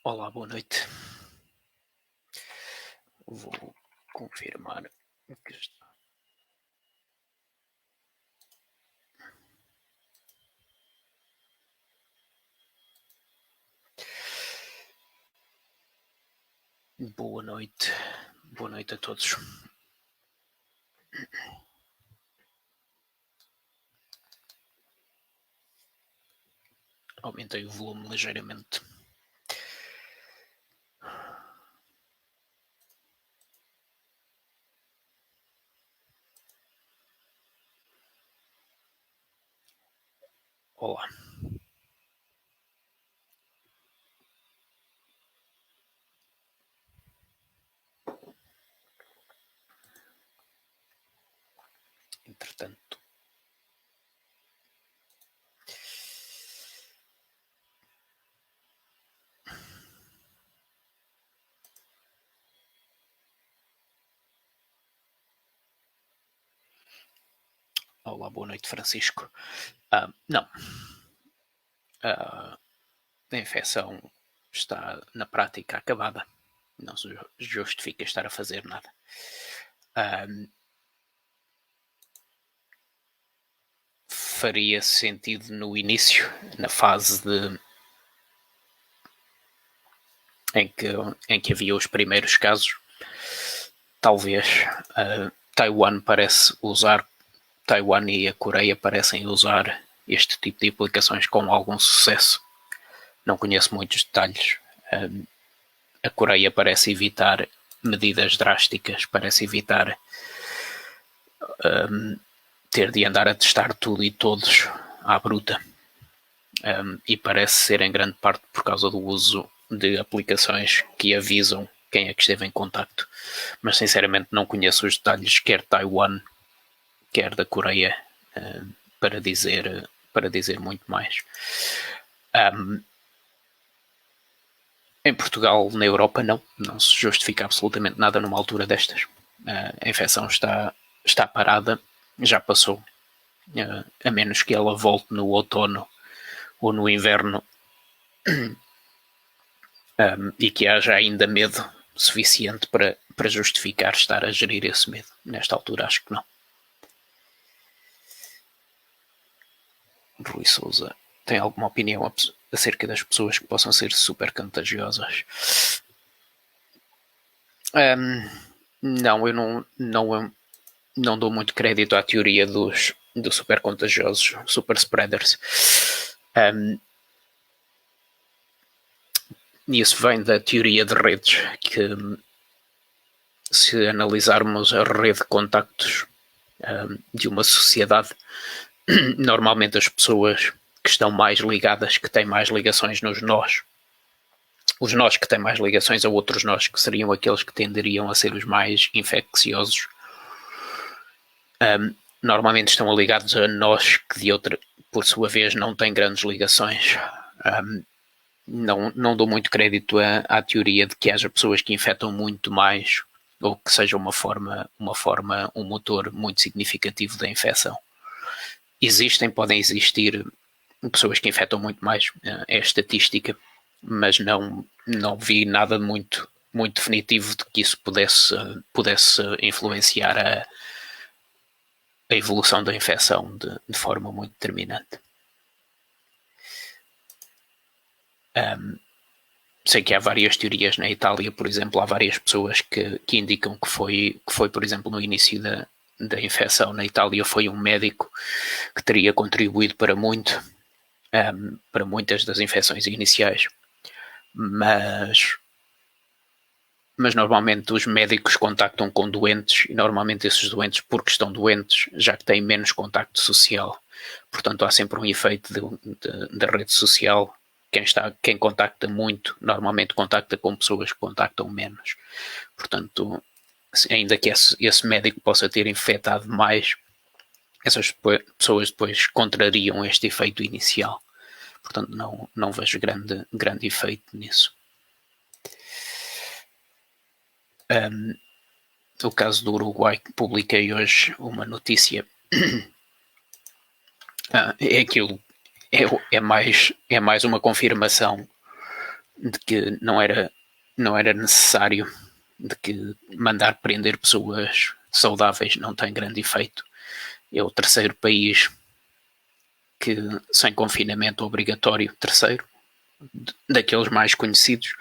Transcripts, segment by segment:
Olá, boa noite. Vou confirmar que está. Boa noite a todos. Aumentei o volume ligeiramente. Olá. Entretanto, olá, boa noite, Francisco. Não. A infecção está na prática acabada. Não se justifica estar a fazer nada. Faria sentido no início, na fase em que havia os primeiros casos. Talvez Taiwan e a Coreia parecem usar este tipo de aplicações com algum sucesso. Não conheço muitos detalhes. A Coreia parece evitar medidas drásticas, parece evitar ter de andar a testar tudo e todos à bruta. E parece ser em grande parte por causa do uso de aplicações que avisam quem é que esteve em contacto. Mas sinceramente não conheço os detalhes, quer Taiwan, quer da Coreia, para dizer muito mais. Em Portugal, na Europa, não se justifica absolutamente nada numa altura destas. A infecção está parada, já passou, a menos que ela volte no outono ou no inverno, e que haja ainda medo suficiente para justificar estar a gerir esse medo. Nesta altura, acho que não. Rui Souza tem alguma opinião acerca das pessoas que possam ser super contagiosas? Não, eu não dou muito crédito à teoria dos super contagiosos, super spreaders. E isso vem da teoria de redes, que se analisarmos a rede de contactos de uma sociedade, normalmente as pessoas que estão mais ligadas, que têm mais ligações nos nós, os nós que têm mais ligações a outros nós, que seriam aqueles que tenderiam a ser os mais infecciosos, normalmente estão ligados a nós que por sua vez não têm grandes ligações. Não dou muito crédito à teoria de que haja pessoas que infectam muito mais, ou que seja um motor muito significativo da infecção. Podem existir pessoas que infectam muito mais, é estatística, mas não vi nada muito definitivo de que isso pudesse influenciar a evolução da infecção de forma muito determinante. Sei que há várias teorias na Itália, por exemplo, há várias pessoas que indicam que foi, por exemplo, no início da infecção na Itália, foi um médico que teria contribuído para muitas das infecções iniciais. Mas normalmente os médicos contactam com doentes, e normalmente esses doentes, porque estão doentes, já que têm menos contacto social. Portanto, há sempre um efeito da rede social. Quem contacta muito, normalmente contacta com pessoas que contactam menos. Portanto, ainda que esse médico possa ter infectado mais, essas pessoas depois contrariam este efeito inicial. Portanto, não vejo grande efeito nisso. O caso do Uruguai, que publiquei hoje uma notícia, é aquilo, é mais uma confirmação de que não era necessário, de que mandar prender pessoas saudáveis não tem grande efeito. É o terceiro país que, sem confinamento obrigatório, terceiro, daqueles mais conhecidos,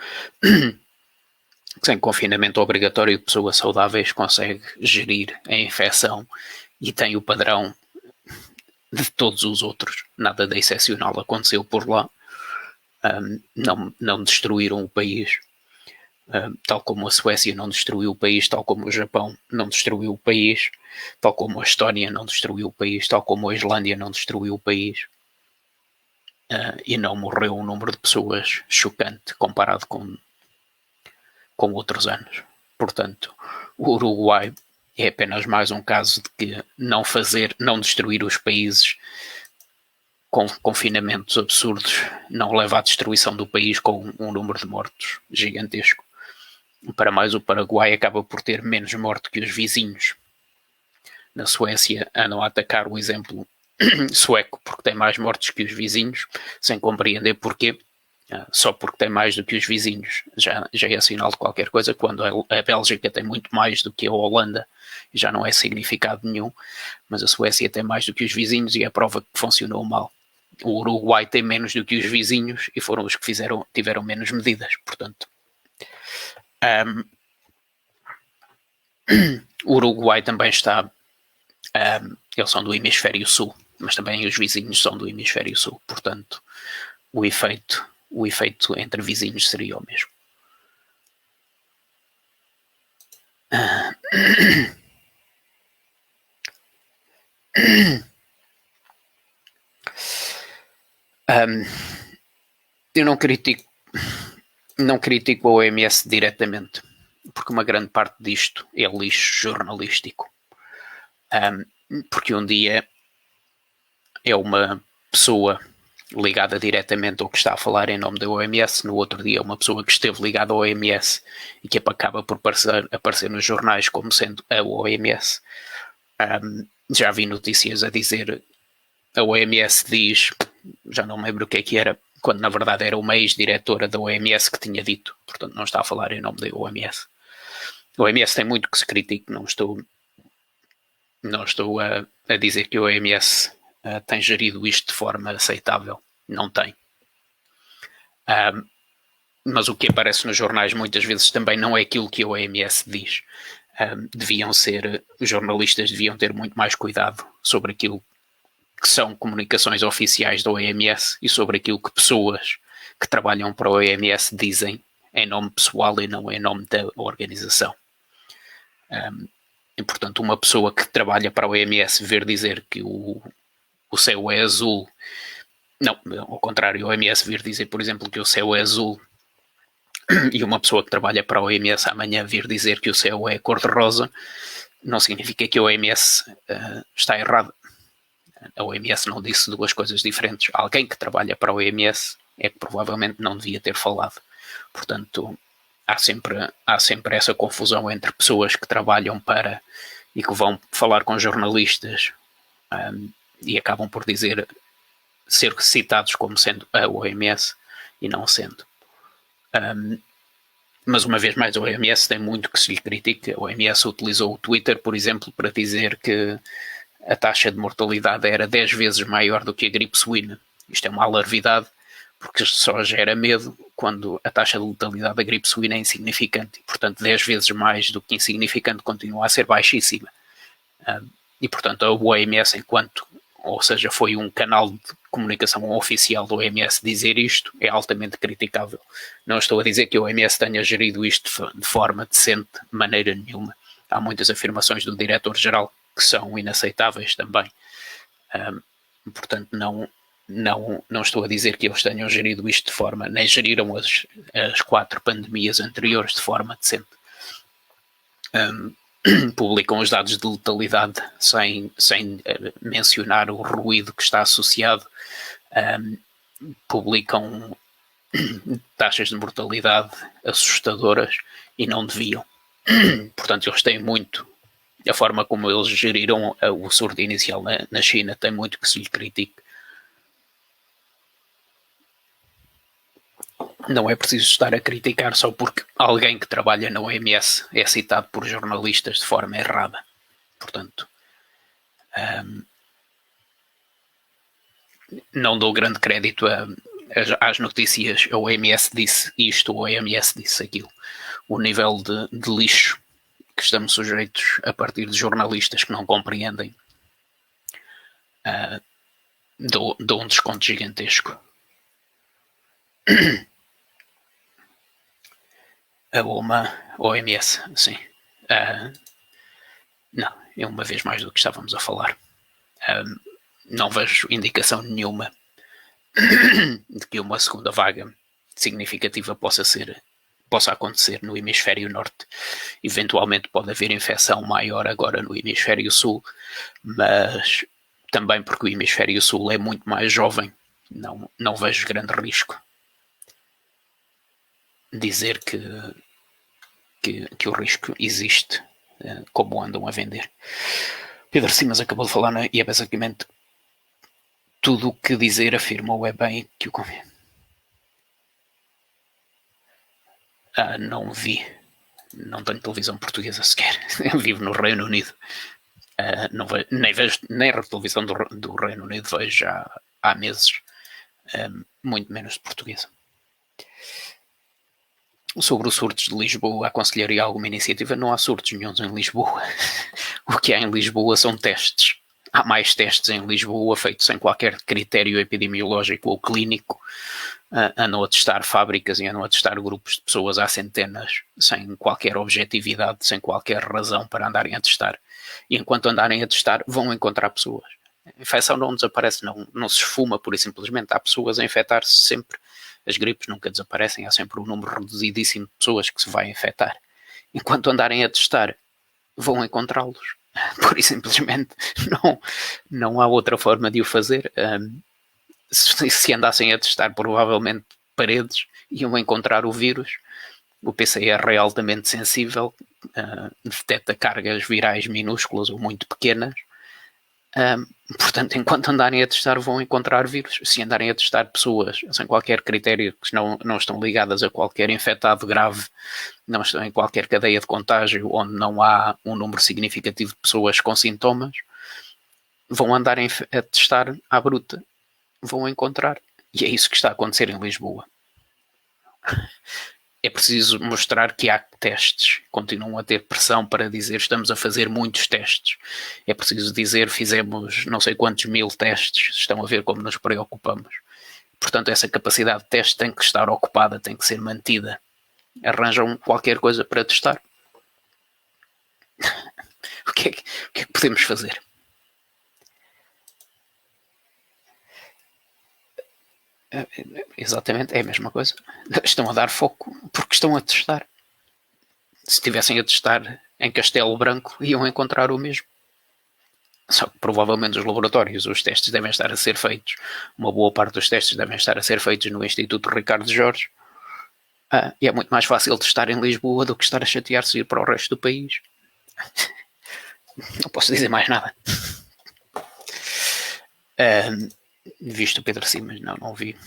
sem confinamento obrigatório de pessoas saudáveis, consegue gerir a infecção e tem o padrão de todos os outros. Nada de excepcional aconteceu por lá. Não destruíram o país, tal como a Suécia não destruiu o país, tal como o Japão não destruiu o país, tal como a Estónia não destruiu o país, tal como a Islândia não destruiu o país. E não morreu um número de pessoas chocante comparado com outros anos. Portanto, o Uruguai é apenas mais um caso de que não destruir os países com confinamentos absurdos não leva à destruição do país com um número de mortos gigantesco. Para mais, o Paraguai acaba por ter menos morte que os vizinhos. Na Suécia andam a atacar o exemplo sueco porque tem mais mortes que os vizinhos, sem compreender porquê. Só porque tem mais do que os vizinhos já é sinal de qualquer coisa, quando a Bélgica tem muito mais do que a Holanda, já não é significado nenhum, mas a Suécia tem mais do que os vizinhos e é a prova que funcionou mal. O Uruguai tem menos do que os vizinhos e foram os que tiveram menos medidas, portanto. O Uruguai também está, eles são do hemisfério sul, mas também os vizinhos são do hemisfério sul, portanto o efeito entre vizinhos seria o mesmo. Eu não critico a OMS diretamente, porque uma grande parte disto é lixo jornalístico. Porque um dia é uma pessoa ligada diretamente ao que está a falar em nome da OMS, no outro dia é uma pessoa que esteve ligada à OMS e que acaba por aparecer nos jornais como sendo a OMS. Já vi notícias a dizer, a OMS diz, já não me lembro o que era, quando na verdade era uma ex-diretora da OMS que tinha dito, portanto não está a falar em nome da OMS. A OMS tem muito que se critique, não estou a dizer que a OMS tem gerido isto de forma aceitável, não tem. Mas o que aparece nos jornais muitas vezes também não é aquilo que a OMS diz. Os jornalistas deviam ter muito mais cuidado sobre aquilo que são comunicações oficiais da OMS e sobre aquilo que pessoas que trabalham para a OMS dizem em nome pessoal e não em nome da organização. E, portanto, uma pessoa que trabalha para a OMS ver dizer que o céu é azul, não, ao contrário, a OMS vir dizer, por exemplo, que o céu é azul e uma pessoa que trabalha para a OMS amanhã vir dizer que o céu é cor-de-rosa, não significa que a OMS está errada. A OMS não disse duas coisas diferentes. Alguém que trabalha para a OMS é que provavelmente não devia ter falado. Portanto, há sempre essa confusão entre pessoas que trabalham para e que vão falar com jornalistas e acabam por ser citados como sendo a OMS e não sendo. Mas uma vez mais a OMS tem muito que se lhe critica. A OMS utilizou o Twitter, por exemplo, para dizer que a taxa de mortalidade era 10 vezes maior do que a gripe suína. Isto é uma alarvidade, porque só gera medo quando a taxa de letalidade da gripe suína é insignificante. E, portanto, 10 vezes mais do que insignificante continua a ser baixíssima. E, portanto, a OMS, foi um canal de comunicação oficial da OMS dizer isto, é altamente criticável. Não estou a dizer que a OMS tenha gerido isto de forma decente, de maneira nenhuma. Há muitas afirmações do diretor-geral que são inaceitáveis também. Portanto, não estou a dizer que eles tenham gerido isto de forma, nem geriram as 4 pandemias anteriores de forma decente. Publicam os dados de letalidade sem mencionar o ruído que está associado, publicam taxas de mortalidade assustadoras e não deviam. Portanto, eles têm muito, a forma como eles geriram o surto inicial na China tem muito que se lhe critique. Não é preciso estar a criticar só porque alguém que trabalha na OMS é citado por jornalistas de forma errada. Portanto, não dou grande crédito às notícias. A OMS disse isto, a OMS disse aquilo. O nível de lixo que estamos sujeitos a partir de jornalistas que não compreendem dou um desconto gigantesco. A OMS, sim. Não, é uma vez mais do que estávamos a falar. Não vejo indicação nenhuma de que uma segunda vaga significativa possa acontecer no hemisfério norte. Eventualmente pode haver infecção maior agora no hemisfério sul, mas também porque o hemisfério sul é muito mais jovem, não vejo grande risco. Dizer que o risco existe, como andam a vender. Pedro Simas acabou de falar, né? E é basicamente tudo o que dizer afirmou é bem que o convém. Não vi. Não tenho televisão portuguesa sequer. Eu vivo no Reino Unido. Não vejo, nem a televisão do Reino Unido vejo já há meses. Muito menos de portuguesa. Sobre os surtos de Lisboa, aconselharia alguma iniciativa? Não há surtos nenhums em Lisboa. O que há em Lisboa são testes. Há mais testes em Lisboa feitos sem qualquer critério epidemiológico ou clínico. Andam a testar fábricas e andam a testar grupos de pessoas há centenas, sem qualquer objetividade, sem qualquer razão para andarem a testar. E enquanto andarem a testar, vão encontrar pessoas. A infecção não desaparece, não se esfuma pura e simplesmente. Há pessoas a infectar-se sempre. As gripes nunca desaparecem, há sempre um número reduzidíssimo de pessoas que se vai infectar. Enquanto andarem a testar, vão encontrá-los. Pura e simplesmente não há outra forma de o fazer. Se andassem a testar provavelmente paredes, iam encontrar o vírus. O PCR é altamente sensível, detecta cargas virais minúsculas ou muito pequenas. Portanto, enquanto andarem a testar, vão encontrar vírus. Se andarem a testar pessoas sem qualquer critério, que não estão ligadas a qualquer infectado grave, não estão em qualquer cadeia de contágio, onde não há um número significativo de pessoas com sintomas, vão andar a testar à bruta. Vão encontrar. E é isso que está a acontecer em Lisboa. É preciso mostrar que há testes. Continuam a ter pressão para dizer estamos a fazer muitos testes. É preciso dizer fizemos não sei quantos mil testes. Estão a ver como nos preocupamos. Portanto, essa capacidade de teste tem que estar ocupada, tem que ser mantida. Arranjam qualquer coisa para testar. O que é que podemos fazer? Exatamente, é a mesma coisa. Estão a dar foco porque estão a testar. Se estivessem a testar em Castelo Branco, iam encontrar o mesmo. Só que provavelmente os laboratórios, os testes devem estar a ser feitos, uma boa parte dos testes devem estar a ser feitos no Instituto Ricardo Jorge. E é muito mais fácil testar em Lisboa do que estar a chatear-se e ir para o resto do país. Não posso dizer mais nada. Visto o Pedro Simas, não vi.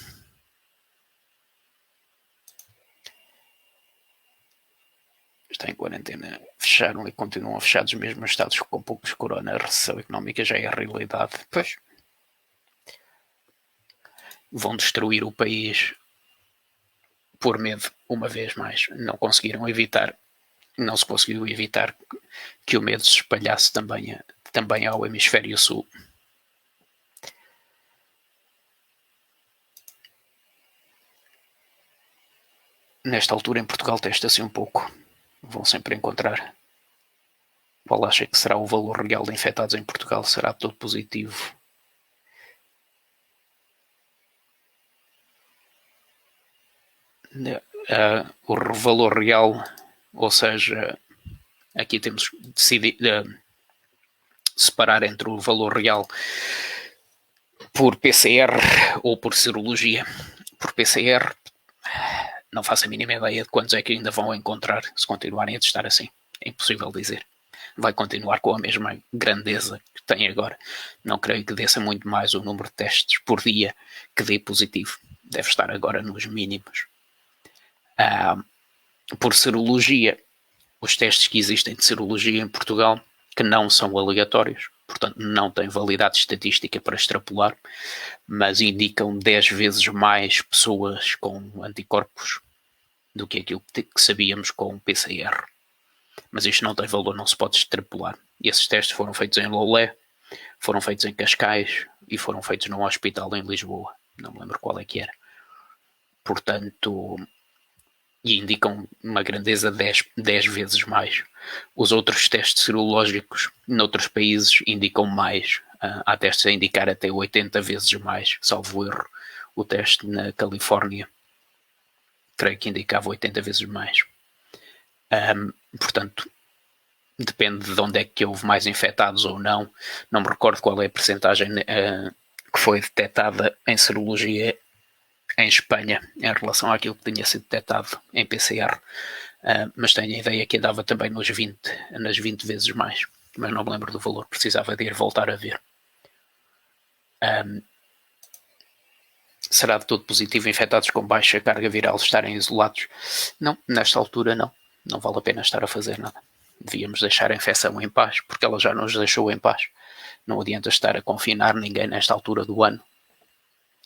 Está em quarentena, fecharam e continuam fechados mesmo os estados com poucos corona. A recessão económica já é a realidade. Pois. Vão destruir o país por medo, uma vez mais. Não conseguiram evitar, não se conseguiu evitar que o medo se espalhasse também ao hemisfério sul. Nesta altura em Portugal testa-se um pouco. Vão sempre encontrar. Qual acha que será o valor real de infectados em Portugal? Será todo positivo? O valor real, ou seja, aqui temos de decidir, separar entre o valor real por PCR ou por serologia. Por PCR, não faço a mínima ideia de quantos é que ainda vão encontrar se continuarem a testar assim. É impossível dizer. Vai continuar com a mesma grandeza que tem agora. Não creio que desça muito mais o número de testes por dia que dê positivo. Deve estar agora nos mínimos. Por serologia, os testes que existem de serologia em Portugal, que não são aleatórios, portanto não têm validade estatística para extrapolar, mas indicam 10 vezes mais pessoas com anticorpos do que aquilo que sabíamos com o PCR. Mas isto não tem valor, não se pode extrapolar. E esses testes foram feitos em Loulé, foram feitos em Cascais e foram feitos num hospital em Lisboa. Não me lembro qual é que era. Portanto, e indicam uma grandeza 10 vezes mais. Os outros testes serológicos noutros países indicam mais. Há testes a indicar até 80 vezes mais, salvo erro. O teste na Califórnia, creio que indicava 80 vezes mais. Portanto, depende de onde é que houve mais infectados ou não. Não me recordo qual é a percentagem que foi detectada em serologia em Espanha em relação àquilo que tinha sido detectado em PCR, mas tenho a ideia que andava também nas 20 vezes mais, mas não me lembro do valor, precisava de ir voltar a ver. Será de todo positivo infectados com baixa carga viral estarem isolados? Não, nesta altura não vale a pena estar a fazer nada. Devíamos deixar a infecção em paz, porque ela já nos deixou em paz. Não adianta estar a confinar ninguém nesta altura do ano.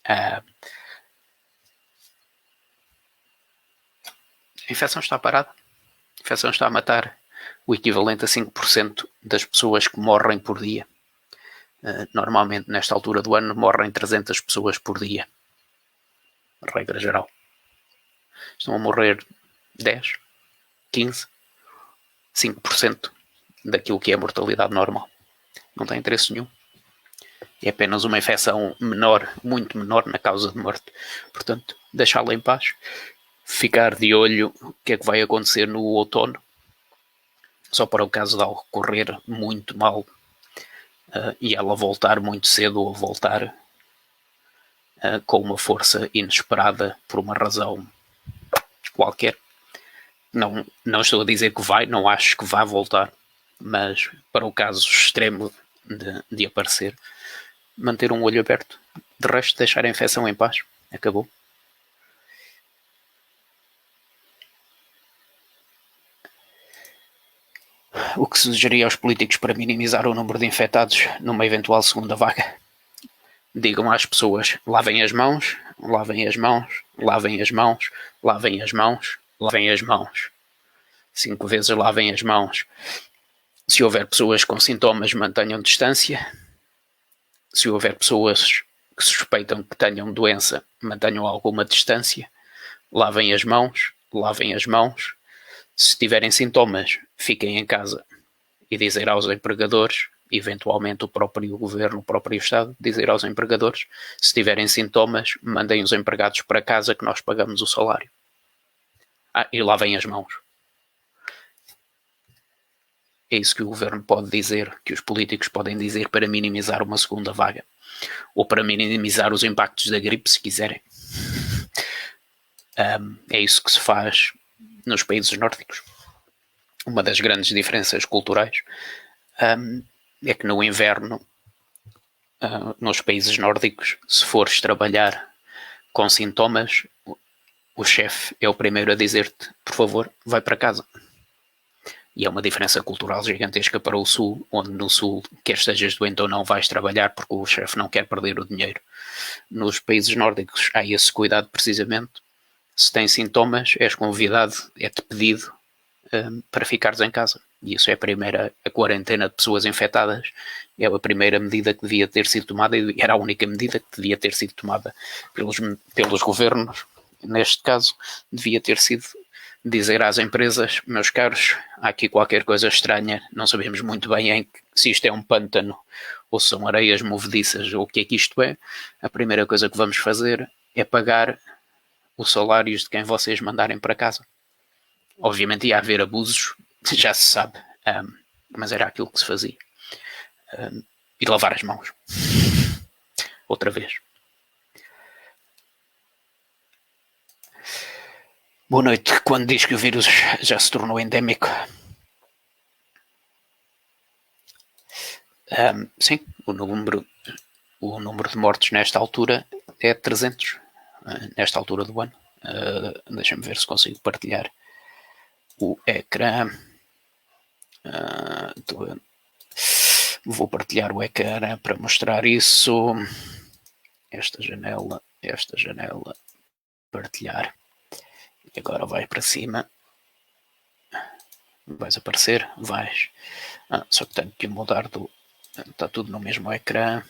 A infecção está parada. A infecção está a matar o equivalente a 5% das pessoas que morrem por dia. Normalmente, nesta altura do ano, morrem 300 pessoas por dia. Regra geral. Estão a morrer 10, 15, 5% daquilo que é a mortalidade normal. Não tem interesse nenhum. É apenas uma infecção menor, muito menor na causa de morte. Portanto, deixá-la em paz. Ficar de olho o que é que vai acontecer no outono, só para o caso de algo correr muito mal e ela voltar muito cedo ou voltar com uma força inesperada por uma razão qualquer. Não estou a dizer que vai, não acho que vá voltar, mas para o caso extremo de aparecer, manter um olho aberto. De resto, deixar a infecção em paz. Acabou. O que sugeria aos políticos para minimizar o número de infectados numa eventual segunda vaga? Digam às pessoas, lavem as mãos, lavem as mãos, lavem as mãos, lavem as mãos, lavem as mãos. 5 vezes lavem as mãos. Se houver pessoas com sintomas, mantenham distância. Se houver pessoas que suspeitam que tenham doença, mantenham alguma distância. Lavem as mãos, lavem as mãos. Se tiverem sintomas, fiquem em casa e dizer aos empregadores, eventualmente o próprio governo, o próprio Estado, dizer aos empregadores, se tiverem sintomas, mandem os empregados para casa que nós pagamos o salário. E lavem as mãos. É isso que o governo pode dizer, que os políticos podem dizer para minimizar uma segunda vaga. Ou para minimizar os impactos da gripe, se quiserem. É isso que se faz nos países nórdicos. Uma das grandes diferenças culturais é que no inverno, nos países nórdicos, se fores trabalhar com sintomas, o chefe é o primeiro a dizer-te, por favor, vai para casa. E é uma diferença cultural gigantesca para o Sul, onde no Sul, quer estejas doente ou não, vais trabalhar porque o chefe não quer perder o dinheiro. Nos países nórdicos há esse cuidado precisamente. Se tens sintomas, és convidado, é-te pedido para ficares em casa. E isso é a quarentena de pessoas infectadas é a primeira medida que devia ter sido tomada e era a única medida que devia ter sido tomada pelos governos. Neste caso, devia ter sido dizer às empresas, meus caros, há aqui qualquer coisa estranha, não sabemos muito bem se isto é um pântano ou se são areias movediças ou o que é que isto é. A primeira coisa que vamos fazer é pagar os salários de quem vocês mandarem para casa. Obviamente ia haver abusos, já se sabe, mas era aquilo que se fazia. E lavar as mãos. Outra vez. Boa noite. Quando diz que o vírus já se tornou endémico? Sim, o número de mortes nesta altura é 300, nesta altura do ano. Deixa-me ver se consigo partilhar o ecrã. Vou partilhar o ecrã para mostrar isso. Esta janela, partilhar. E agora vai para cima. Vais aparecer? Vais. Só que tenho que mudar do... Está tudo no mesmo ecrã.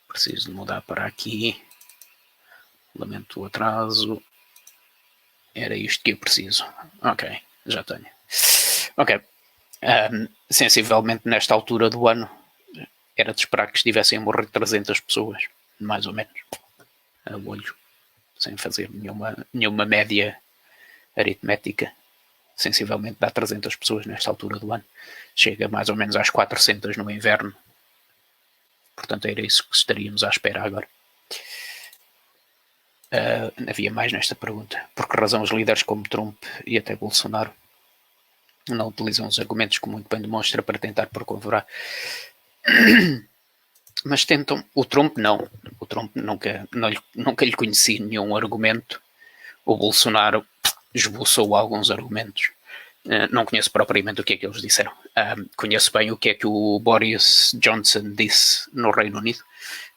Preciso de mudar para aqui. Lamento o atraso. Era isto que eu preciso. Ok, já tenho. Ok. Sensivelmente nesta altura do ano era de esperar que estivessem a morrer 300 pessoas, mais ou menos, a olho, sem fazer nenhuma média aritmética. Sensivelmente dá 300 pessoas nesta altura do ano. Chega mais ou menos às 400 no inverno. Portanto, era isso que estaríamos à espera agora. Havia mais nesta pergunta. Por que razão os líderes como Trump e até Bolsonaro não utilizam os argumentos que muito bem demonstra para tentar procurar? Mas tentam. O Trump não. O Trump nunca lhe conheci nenhum argumento. O Bolsonaro esboçou alguns argumentos. Não conheço propriamente o que é que eles disseram. Conheço bem o que é que o Boris Johnson disse no Reino Unido.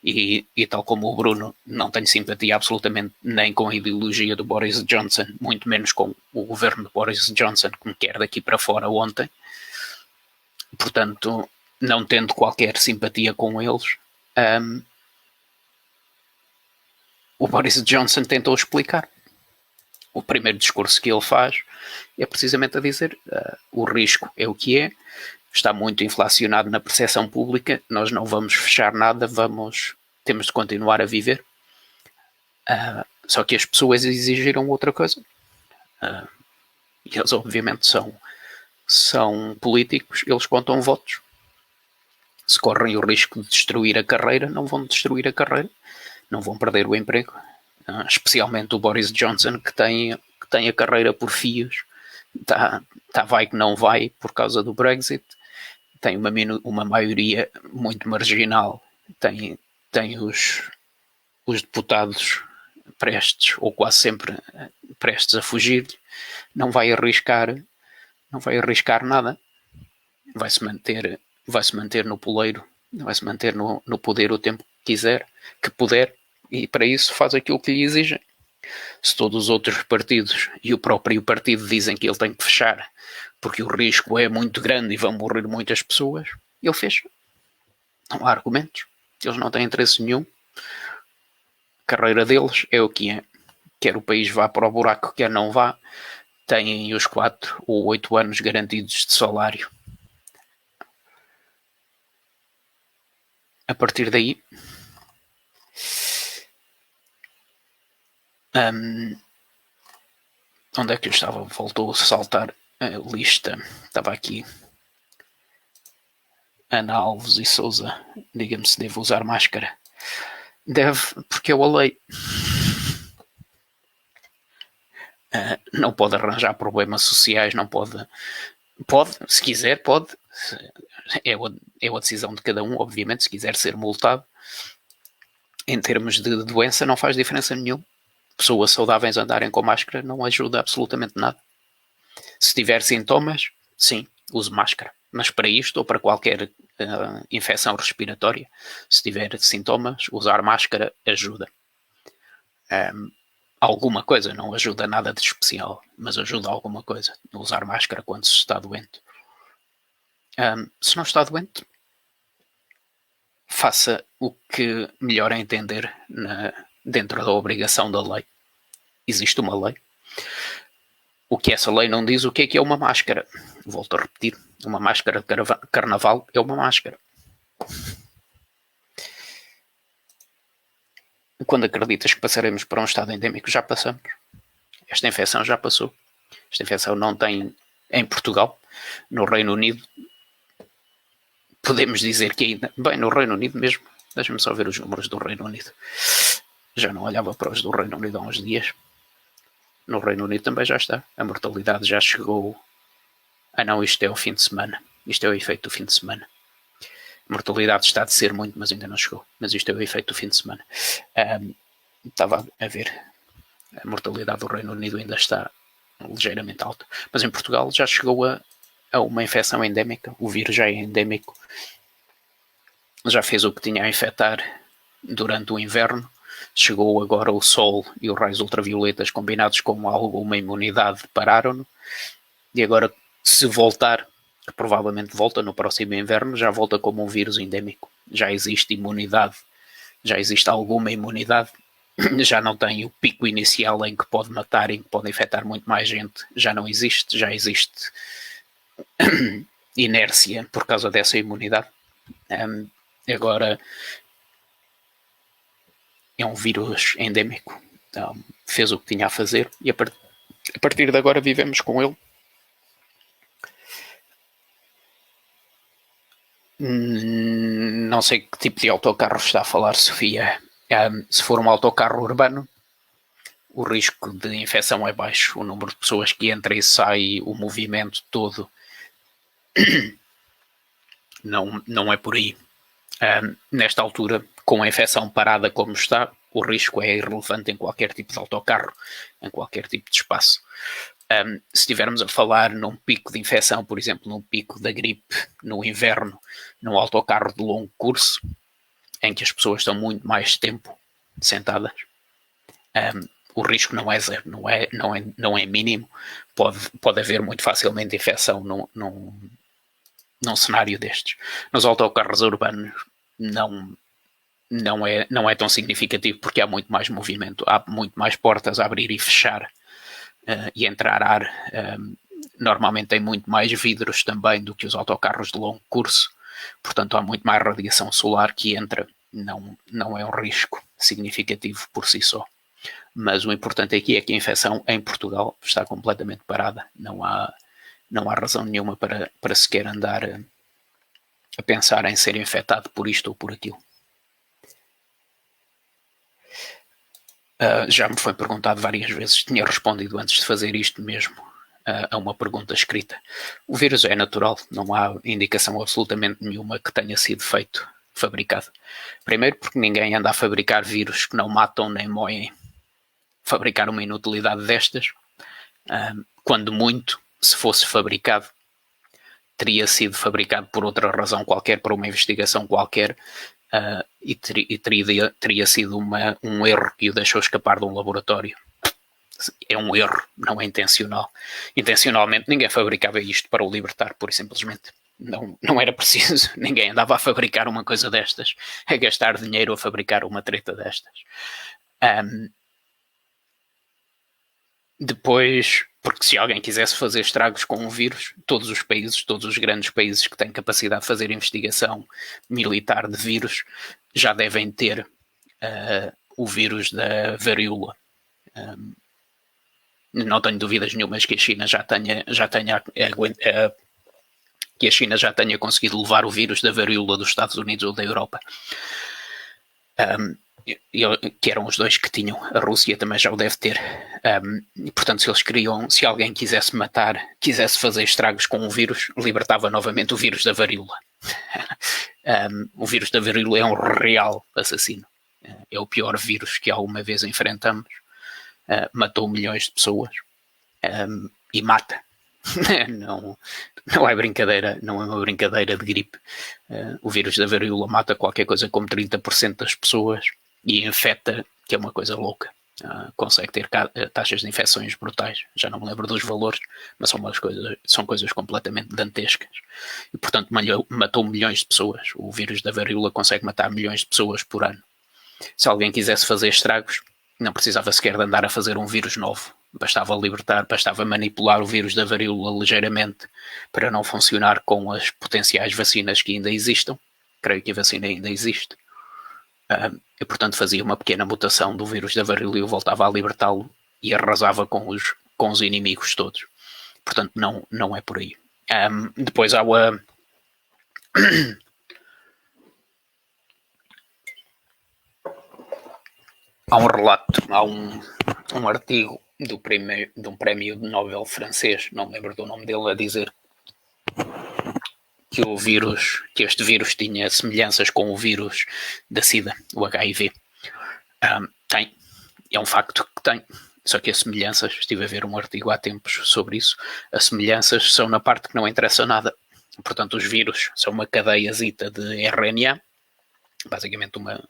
E tal como o Bruno, não tenho simpatia absolutamente nem com a ideologia do Boris Johnson, muito menos com o governo de Boris Johnson, que me quer daqui para fora ontem. Portanto, não tendo qualquer simpatia com eles, o Boris Johnson tentou explicar. O primeiro discurso que ele faz é precisamente a dizer o risco é o que é, está muito inflacionado na percepção pública, nós não vamos fechar nada, temos de continuar a viver. Só que as pessoas exigiram outra coisa. E eles obviamente são políticos, eles contam votos. Se correm o risco de destruir a carreira, não vão destruir a carreira, não vão perder o emprego. Especialmente o Boris Johnson, que tem a carreira por fios, vai que não vai por causa do Brexit, tem uma maioria muito marginal, tem os deputados prestes, ou quase sempre prestes a fugir, não vai arriscar nada, vai-se manter no poleiro, vai-se manter no poder o tempo que puder, e para isso faz aquilo que lhe exigem. Se todos os outros partidos e o próprio partido dizem que ele tem que fechar porque o risco é muito grande e vão morrer muitas pessoas, ele fecha. Não há argumentos. Eles não têm interesse nenhum. A carreira deles é o que é. Quer o país vá para o buraco, quer não vá, têm os 4 ou 8 anos garantidos de salário. A partir daí, onde é que eu estava? Voltou a saltar a lista. Estava aqui. Ana Alves e Souza, diga-me se devo usar máscara. Deve, porque eu a lei. Não pode arranjar problemas sociais, não pode. Pode, se quiser, pode. É a decisão de cada um, obviamente. Se quiser ser multado, em termos de doença, não faz diferença nenhuma. Pessoas saudáveis andarem com máscara não ajuda absolutamente nada. Se tiver sintomas, sim, use máscara. Mas para isto ou para qualquer infecção respiratória, se tiver sintomas, usar máscara ajuda. Alguma coisa, não ajuda nada de especial, mas ajuda alguma coisa. Usar máscara quando se está doente. Se não está doente, faça o que melhor entender dentro da obrigação da lei. Existe uma lei. O que essa lei não diz o que é uma máscara. Volto a repetir. Uma máscara de carnaval é uma máscara. Quando acreditas que passaremos para um estado endémico, já passamos. Esta infecção já passou. Esta infecção não tem em Portugal. No Reino Unido, podemos dizer que ainda... Bem, no Reino Unido mesmo. Deixa-me só ver os números do Reino Unido. Já não olhava para os do Reino Unido há uns dias. No Reino Unido também já está. A mortalidade já chegou... não, isto é o fim de semana. Isto é o efeito do fim de semana. A mortalidade está a descer muito, mas ainda não chegou. Mas isto é o efeito do fim de semana. estava a ver, a mortalidade do Reino Unido ainda está ligeiramente alta, mas em Portugal já chegou a uma infecção endémica, o vírus já é endémico, já fez o que tinha a infectar durante o inverno, chegou agora o sol e os raios ultravioletas combinados com alguma imunidade pararam-no, e agora se voltar, que provavelmente volta no próximo inverno, já volta como um vírus endémico, já existe imunidade, já existe alguma imunidade, já não tem o pico inicial em que pode matar, em que pode infectar muito mais gente, já não existe, já existe inércia por causa dessa imunidade. Agora é um vírus endémico, então, fez o que tinha a fazer e a partir de agora vivemos com ele. Não sei que tipo de autocarro está a falar, Sofia. Se for um autocarro urbano, o risco de infecção é baixo. O número de pessoas que entra e sai, o movimento todo, não é por aí. Nesta altura, com a infecção parada como está, o risco é irrelevante em qualquer tipo de autocarro, em qualquer tipo de espaço. Se estivermos a falar num pico de infecção, por exemplo, num pico da gripe, no inverno, num autocarro de longo curso, em que as pessoas estão muito mais tempo sentadas, o risco não é zero, não é mínimo. Pode haver muito facilmente infecção num cenário destes. Nos autocarros urbanos não é tão significativo porque há muito mais movimento, há muito mais portas a abrir e fechar e entrar ar. Normalmente tem muito mais vidros também do que os autocarros de longo curso, portanto há muito mais radiação solar que entra. Não é um risco significativo por si só. Mas o importante aqui é que a infecção em Portugal está completamente parada. Não há razão nenhuma para sequer andar a pensar em ser infectado por isto ou por aquilo. Já me foi perguntado várias vezes, tinha respondido antes de fazer isto mesmo a uma pergunta escrita. O vírus é natural, não há indicação absolutamente nenhuma que tenha sido fabricado. Primeiro porque ninguém anda a fabricar vírus que não matam nem moem. Fabricar uma inutilidade destas, quando muito, se fosse fabricado, teria sido fabricado por outra razão qualquer, por uma investigação qualquer, e teria sido um erro que o deixou escapar de um laboratório. É um erro, não é intencional. Intencionalmente ninguém fabricava isto para o libertar, pura e simplesmente. Não era preciso, ninguém andava a fabricar uma coisa destas, a gastar dinheiro a fabricar uma treta destas. Depois, porque se alguém quisesse fazer estragos com um vírus, todos os grandes países que têm capacidade de fazer investigação militar de vírus, já devem ter o vírus da varíola. Não tenho dúvidas nenhumas que a China que a China já tenha conseguido levar o vírus da varíola dos Estados Unidos ou da Europa. Que eram os dois que tinham. A Rússia também já o deve ter. E, portanto, se alguém quisesse matar, quisesse fazer estragos com um vírus, libertava novamente o vírus da varíola. O vírus da varíola é um real assassino. É o pior vírus que alguma vez enfrentamos. Matou milhões de pessoas e mata. Não é brincadeira, não é uma brincadeira de gripe. O vírus da varíola mata qualquer coisa como 30% das pessoas e infecta, que é uma coisa louca. Consegue ter taxas de infecções brutais. Já não me lembro dos valores, mas são coisas completamente dantescas. E, portanto, matou milhões de pessoas. O vírus da varíola consegue matar milhões de pessoas por ano. Se alguém quisesse fazer estragos, não precisava sequer de andar a fazer um vírus novo. Bastava manipular o vírus da varíola ligeiramente para não funcionar com as potenciais vacinas que ainda existam. Creio que a vacina ainda existe. E, portanto, fazia uma pequena mutação do vírus da varíola e eu voltava a libertá-lo e arrasava com os inimigos todos. Portanto, não é por aí. Depois há um relato, há um artigo de um prémio Nobel francês, não me lembro do nome dele, a dizer que este vírus tinha semelhanças com o vírus da SIDA, o HIV. Tem. é um facto que tem. Só que as semelhanças, estive a ver um artigo há tempos sobre isso, as semelhanças são na parte que não interessa nada. Portanto, os vírus são uma cadeiazita de RNA, basicamente uma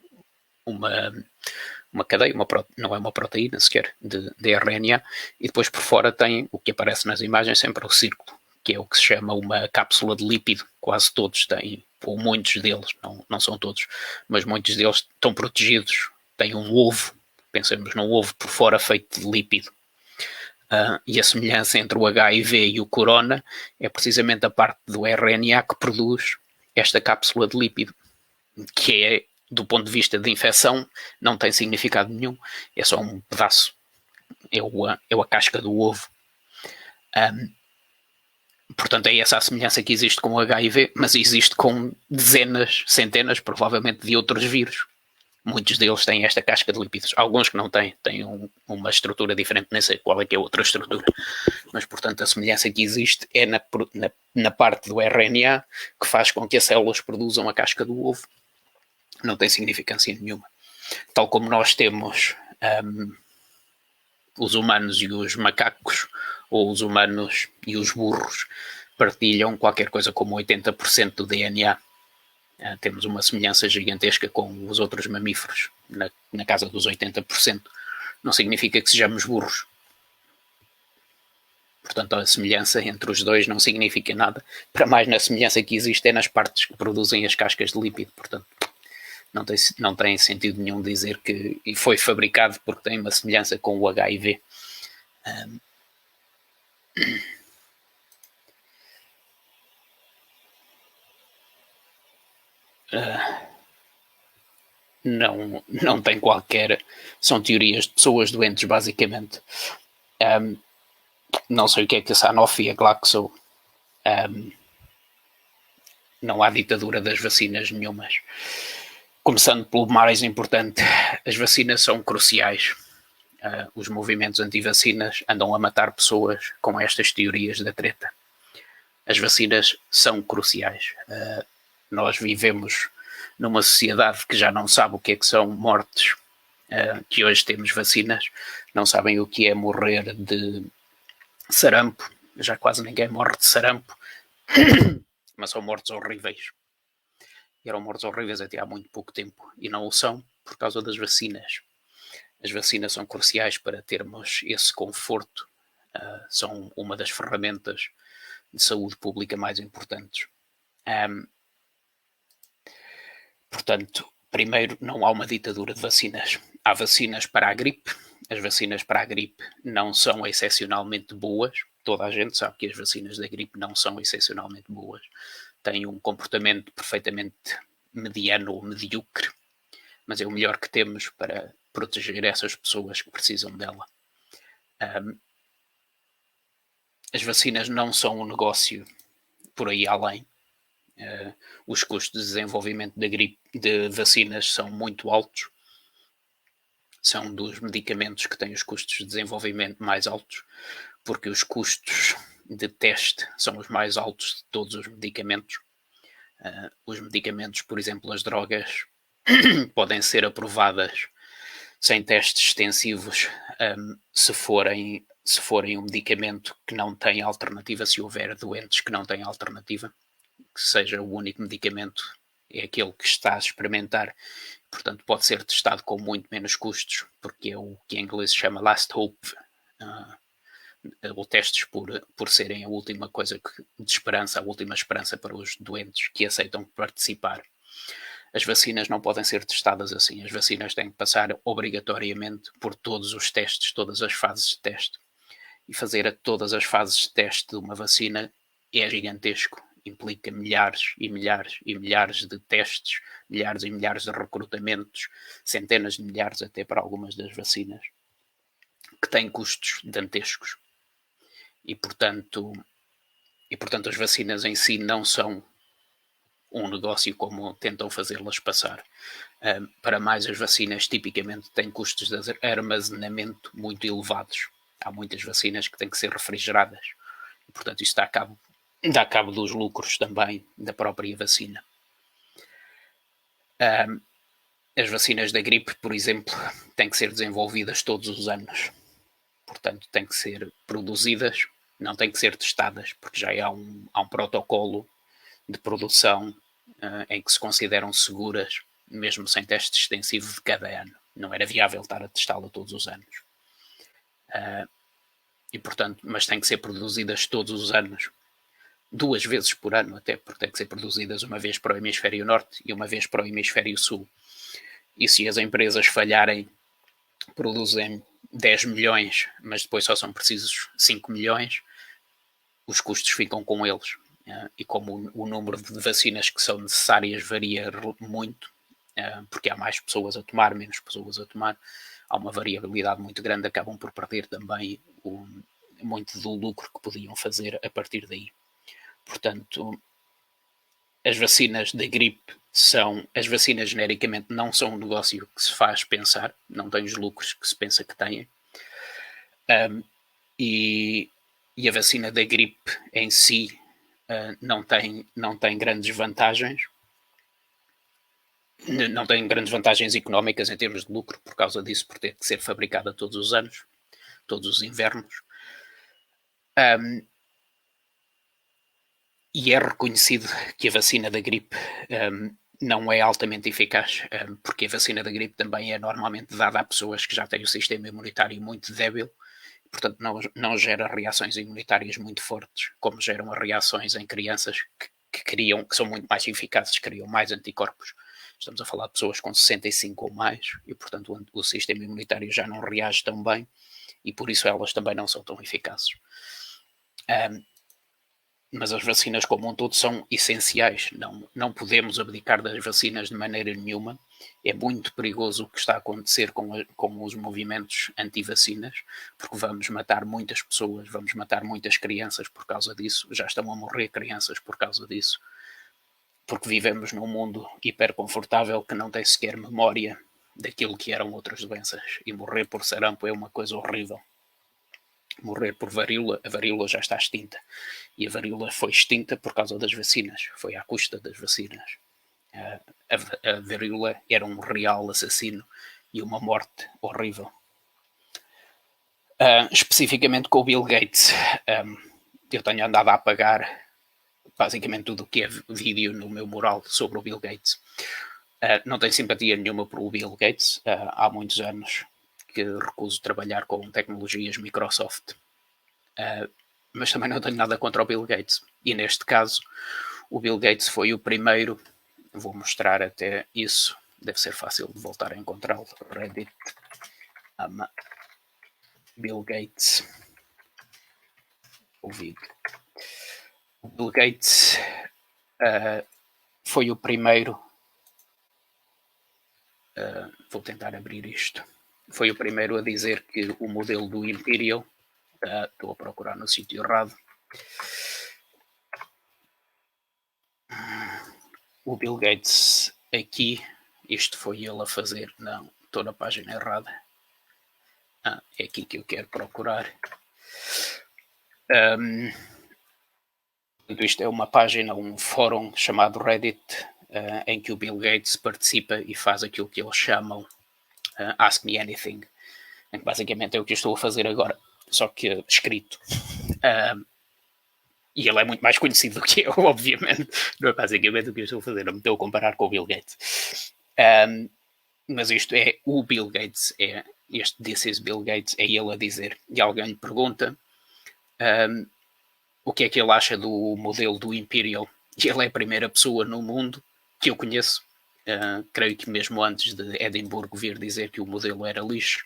cadeia, não é uma proteína sequer, de RNA, e depois por fora tem o que aparece nas imagens sempre o círculo, que é o que se chama uma cápsula de lípido. Quase todos têm, ou muitos deles, não são todos, mas muitos deles estão protegidos, têm um ovo, pensemos num ovo por fora feito de lípido. E a semelhança entre o HIV e o corona é precisamente a parte do RNA que produz esta cápsula de lípido, que é, do ponto de vista de infecção, não tem significado nenhum, é só um pedaço, é a casca do ovo. Portanto, é essa a semelhança que existe com o HIV, mas existe com dezenas, centenas, provavelmente, de outros vírus. Muitos deles têm esta casca de lípidos. Alguns que não têm uma estrutura diferente, nem sei qual é que é a outra estrutura. Mas, portanto, a semelhança que existe é na parte do RNA que faz com que as células produzam a casca do ovo. Não tem significância nenhuma. Tal como nós temos os humanos e os macacos, ou os humanos e os burros, partilham qualquer coisa como 80% do DNA. Temos uma semelhança gigantesca com os outros mamíferos, na casa dos 80%. Não significa que sejamos burros. Portanto, a semelhança entre os dois não significa nada. Para mais, na semelhança que existe é nas partes que produzem as cascas de lípido. Portanto, não tem sentido nenhum dizer que foi fabricado porque tem uma semelhança com o HIV. Não tem qualquer. São teorias de pessoas doentes, basicamente. Não sei o que é que a Sanofi e a Glaxo. Não há ditadura das vacinas nenhumas. Começando pelo mais importante, as vacinas são cruciais. Os movimentos anti-vacinas andam a matar pessoas com estas teorias da treta. As vacinas são cruciais. Nós vivemos numa sociedade que já não sabe o que é que são mortes, que hoje temos vacinas, não sabem o que é morrer de sarampo, já quase ninguém morre de sarampo, mas são mortes horríveis. E eram mortes horríveis até há muito pouco tempo, e não o são por causa das vacinas. As vacinas são cruciais para termos esse conforto, são uma das ferramentas de saúde pública mais importantes. Portanto, primeiro, não há uma ditadura de vacinas. Há vacinas para a gripe. As vacinas para a gripe não são excepcionalmente boas. Toda a gente sabe que as vacinas da gripe não são excepcionalmente boas. Têm um comportamento perfeitamente mediano ou medíocre, mas é o melhor que temos para proteger essas pessoas que precisam dela. As vacinas não são um negócio por aí além. Os custos de desenvolvimento de vacinas são muito altos. São dos medicamentos que têm os custos de desenvolvimento mais altos, porque os custos de teste são os mais altos de todos os medicamentos. Os medicamentos, por exemplo, as drogas, podem ser aprovadas sem testes extensivos se forem um medicamento que não tem alternativa, se houver doentes que não têm alternativa, que seja o único medicamento, é aquele que está a experimentar, portanto pode ser testado com muito menos custos, porque é o que em inglês se chama last hope, ou testes por serem a última coisa de esperança, a última esperança para os doentes que aceitam participar. As vacinas não podem ser testadas assim. As vacinas têm que passar obrigatoriamente por todos os testes, todas as fases de teste. E fazer todas as fases de teste de uma vacina é gigantesco. Implica milhares e milhares e milhares de testes, milhares e milhares de recrutamentos, centenas de milhares até para algumas das vacinas, que têm custos dantescos. E, portanto, as vacinas em si não são um negócio como tentam fazê-las passar. Para mais, as vacinas tipicamente têm custos de armazenamento muito elevados. Há muitas vacinas que têm que ser refrigeradas. E, portanto, isso dá cabo dos lucros também da própria vacina. As vacinas da gripe, por exemplo, têm que ser desenvolvidas todos os anos. Portanto, têm que ser produzidas, não têm que ser testadas, porque já há um protocolo de produção em que se consideram seguras, mesmo sem teste extensivo de cada ano. Não era viável estar a testá-la todos os anos. E, portanto, mas têm que ser produzidas todos os anos, 2 vezes por ano até, porque têm que ser produzidas uma vez para o hemisfério norte e uma vez para o hemisfério sul. E se as empresas falharem, produzem 10 milhões, mas depois só são precisos 5 milhões, os custos ficam com eles. E como o número de vacinas que são necessárias varia muito, porque há mais pessoas a tomar, menos pessoas a tomar, há uma variabilidade muito grande, acabam por perder também muito do lucro que podiam fazer a partir daí. Portanto, as vacinas da gripe as vacinas genericamente não são um negócio que se faz pensar, não têm os lucros que se pensa que têm. E a vacina da gripe em si não tem grandes vantagens. Não tem grandes vantagens económicas em termos de lucro, por causa disso, por ter que ser fabricada todos os anos, todos os invernos. E é reconhecido que a vacina da gripe não é altamente eficaz, porque a vacina da gripe também é normalmente dada a pessoas que já têm o sistema imunitário muito débil, portanto não gera reações imunitárias muito fortes, como geram as reações em crianças que são muito mais eficazes, criam mais anticorpos. Estamos a falar de pessoas com 65 ou mais, e portanto o sistema imunitário já não reage tão bem, e por isso elas também não são tão eficazes. Mas as vacinas como um todo são essenciais, não podemos abdicar das vacinas de maneira nenhuma. É muito perigoso o que está a acontecer com os movimentos anti-vacinas, porque vamos matar muitas pessoas, vamos matar muitas crianças por causa disso, já estão a morrer crianças por causa disso, porque vivemos num mundo hiperconfortável que não tem sequer memória daquilo que eram outras doenças, e morrer por sarampo é uma coisa horrível. Morrer por varíola, a varíola já está extinta. E a varíola foi extinta por causa das vacinas. Foi à custa das vacinas. A varíola era um real assassino e uma morte horrível. Especificamente com o Bill Gates. Eu tenho andado a apagar basicamente tudo o que é vídeo no meu mural sobre o Bill Gates. Não tenho simpatia nenhuma por o Bill Gates. Há muitos anos que recuso trabalhar com tecnologias Microsoft, mas também não tenho nada contra o Bill Gates. E neste caso, o Bill Gates foi o primeiro, vou mostrar até isso, deve ser fácil de voltar a encontrá-lo, Reddit, Bill Gates, o vídeo. O Bill Gates foi o primeiro, vou tentar abrir isto, foi o primeiro a dizer que o modelo do Imperial, estou a procurar no sítio errado, o Bill Gates aqui, isto foi ele a fazer, não, estou na página errada, é aqui que eu quero procurar. Isto é uma página, um fórum chamado Reddit, em que o Bill Gates participa e faz aquilo que eles chamam Ask Me Anything, em que basicamente é o que eu estou a fazer agora, só que escrito. E ele é muito mais conhecido do que eu, obviamente. Não é basicamente o que eu estou a fazer, não me estou a comparar com o Bill Gates. Mas isto é o Bill Gates, este This is Bill Gates, é ele a dizer. E alguém lhe pergunta o que é que ele acha do modelo do Imperial. E ele é a primeira pessoa no mundo que eu conheço, creio que mesmo antes de Edimburgo vir dizer que o modelo era lixo,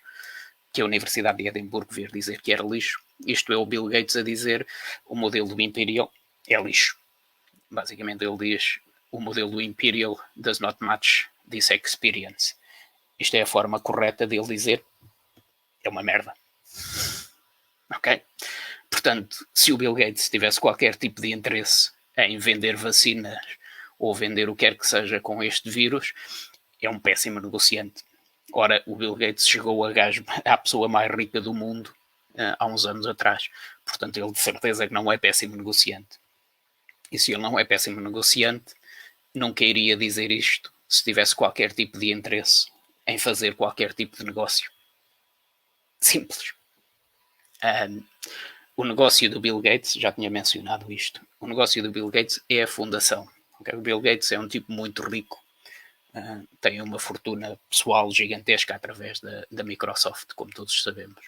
que a Universidade de Edimburgo vir dizer que era lixo. Isto é o Bill Gates a dizer o modelo do Imperial é lixo. Basicamente ele diz o modelo do Imperial does not match this experience. Isto é a forma correta dele dizer é uma merda. Ok? Portanto, se o Bill Gates tivesse qualquer tipo de interesse em vender vacinas ou vender o que quer que seja com este vírus, é um péssimo negociante. Ora, o Bill Gates chegou à pessoa mais rica do mundo há uns anos atrás. Portanto, ele de certeza que não é péssimo negociante. E se ele não é péssimo negociante, nunca iria dizer isto se tivesse qualquer tipo de interesse em fazer qualquer tipo de negócio. Simples. O negócio do Bill Gates, já tinha mencionado isto, o negócio do Bill Gates é a fundação. Okay? O Bill Gates é um tipo muito rico, tem uma fortuna pessoal gigantesca através da Microsoft, como todos sabemos.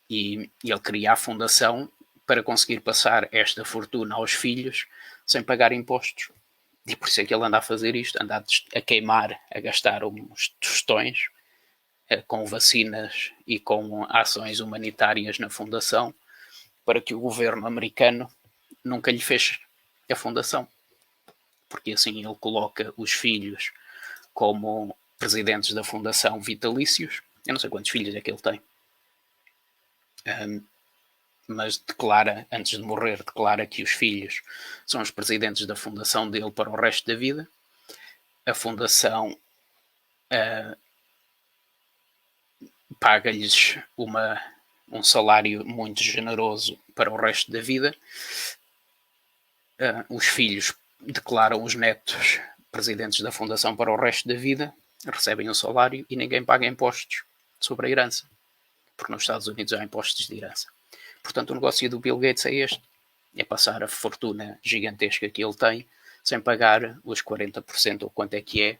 E ele cria a fundação para conseguir passar esta fortuna aos filhos sem pagar impostos. E por isso é que ele anda a fazer isto, anda a queimar, a gastar uns tostões com vacinas e com ações humanitárias na fundação, para que o governo americano nunca lhe feche a fundação. Porque assim ele coloca os filhos como presidentes da fundação vitalícios. Eu não sei quantos filhos é que ele tem. Mas declara, antes de morrer, declara que os filhos são os presidentes da fundação dele para o resto da vida. A fundação paga-lhes um salário muito generoso para o resto da vida. Os filhos declaram os netos presidentes da fundação para o resto da vida, recebem um salário e ninguém paga impostos sobre a herança, porque nos Estados Unidos há impostos de herança. Portanto, o negócio do Bill Gates é este, é passar a fortuna gigantesca que ele tem sem pagar os 40% ou quanto é que é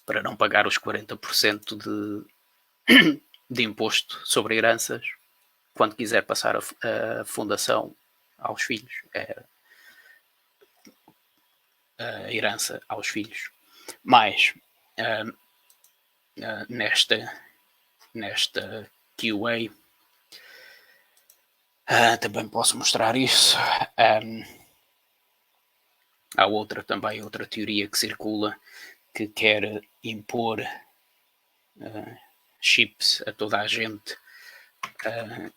para não pagar os 40% de imposto sobre heranças quando quiser passar a fundação aos filhos, a herança aos filhos. Mas nesta QA também posso mostrar isso. Há outra teoria que circula que quer impor chips a toda a gente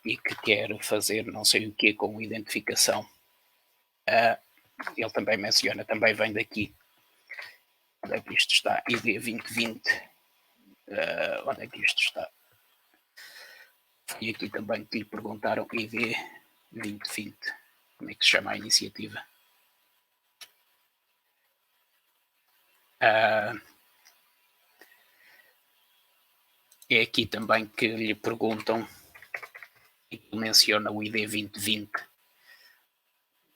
e que quer fazer não sei o que com identificação. Ele também menciona, também vem daqui. Onde é que isto está? ID 2020. Onde é que isto está? E aqui também que lhe perguntaram ID 2020. Como é que se chama a iniciativa? É aqui também que lhe perguntam e que menciona o ID 2020.